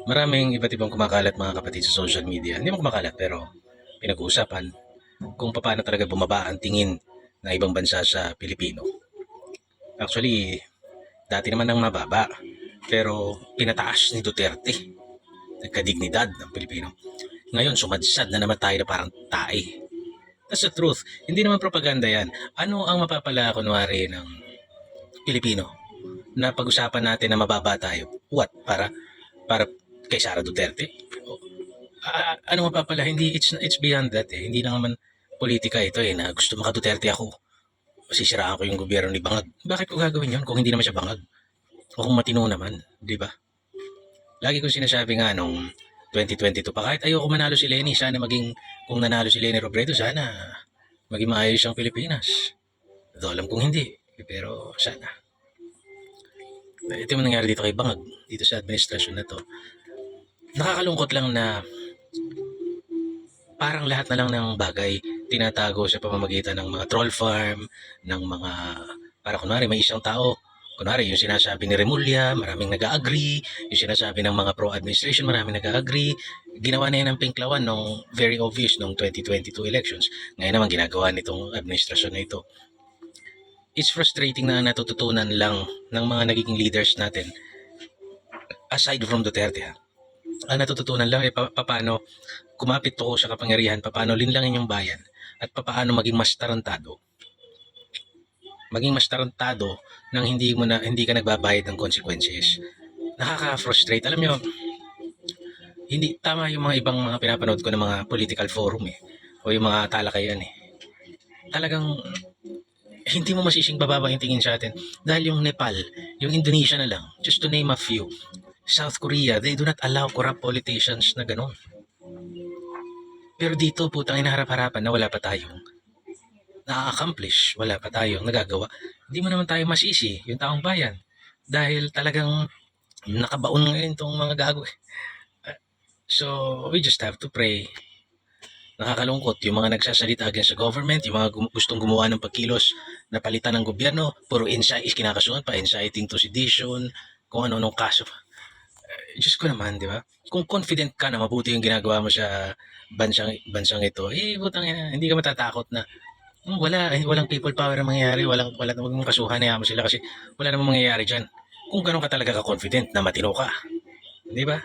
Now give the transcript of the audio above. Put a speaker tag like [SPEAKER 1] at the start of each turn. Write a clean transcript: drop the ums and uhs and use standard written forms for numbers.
[SPEAKER 1] Maraming iba't ibang kumakalat mga kapatid sa social media. Hindi mo kumakalat pero pinag-uusapan kung paano talaga bumaba ang tingin ng ibang bansa sa Pilipino. Actually, dati naman nang mababa pero pinataas ni Duterte. Nagkadignidad ng Pilipino. Ngayon, sumadsad na naman tayo na parang tae. That's the truth. Hindi naman propaganda yan. Ano ang mapapala kunwari ng Pilipino na pag-usapan natin na mababa tayo? What? Para kay Sara Duterte? Ano mapapala? Hindi, it's beyond that eh. Hindi na naman politika ito eh, na gusto maka Duterte ako. Masisiraan ko yung gobyerno ni Bangag. Bakit ko gagawin yun kung hindi naman siya Bangag? O kung matino naman, di ba? Lagi ko sinasabi nga nung 2022 pa, kahit ayoko manalo si Leni, sana maging, kung nanalo si Leni Robredo, sana maging maayos ang Pilipinas. Ito alam kong hindi, pero sana. Ito yung nangyari dito kay Bangag, dito sa administrasyon na to. Nakakalungkot lang na parang lahat na lang ng bagay tinatago sa pamamagitan ng mga troll farm, ng mga, para kunwari may isang tao, kunwari yung sinasabi ni Remulla, maraming nag-agree, yung sinasabi ng mga pro-administration, maraming nag-agree, ginawa na yan ng pinklawan nung very obvious nung 2022 elections. Ngayon naman ginagawa nitong administrasyon na ito. It's frustrating na natututunan lang ng mga nagiging leaders natin, aside from Duterte, ang natututunan lang ay paano kumapit to sa kapangyarihan, paano linlangin yung bayan, at paano maging mas tarantado. Maging mas tarantado nang hindi ka nagbabayad ng consequences. Nakaka-frustrate. Alam nyo, hindi tama yung mga ibang mga pinapanood ko ng mga political forum eh, o yung mga talakayan eh. Talagang hindi mo masising bababa yung tingin sa atin dahil yung Nepal, yung Indonesia na lang, just to name a few, South Korea, they do not allow corrupt politicians na ganun. Pero dito, putang inaharap-harapan na wala pa tayong na-accomplish, wala pa tayong nagagawa. Hindi mo naman tayo masisi, yung taong bayan. Dahil talagang nakabaon ngayon itong mga gago. So, we just have to pray. Nakakalungkot yung mga nagsasalita against the government, yung mga gustong gumawa ng pagkilos na palitan ng gobyerno, puro kinakasuhan pa, inciting to sedition, kung ano-anong kaso. Diyos ko naman, di ba? Kung confident ka na mabuti yung ginagawa mo sa bansang ito, butang ina, hindi ka matatakot na walang people power na mangyayari, wala namang kasuhan na mo sila kasi wala namang mangyayari diyan. Kung gano'n ka talaga ka-confident na matino ka. Di ba?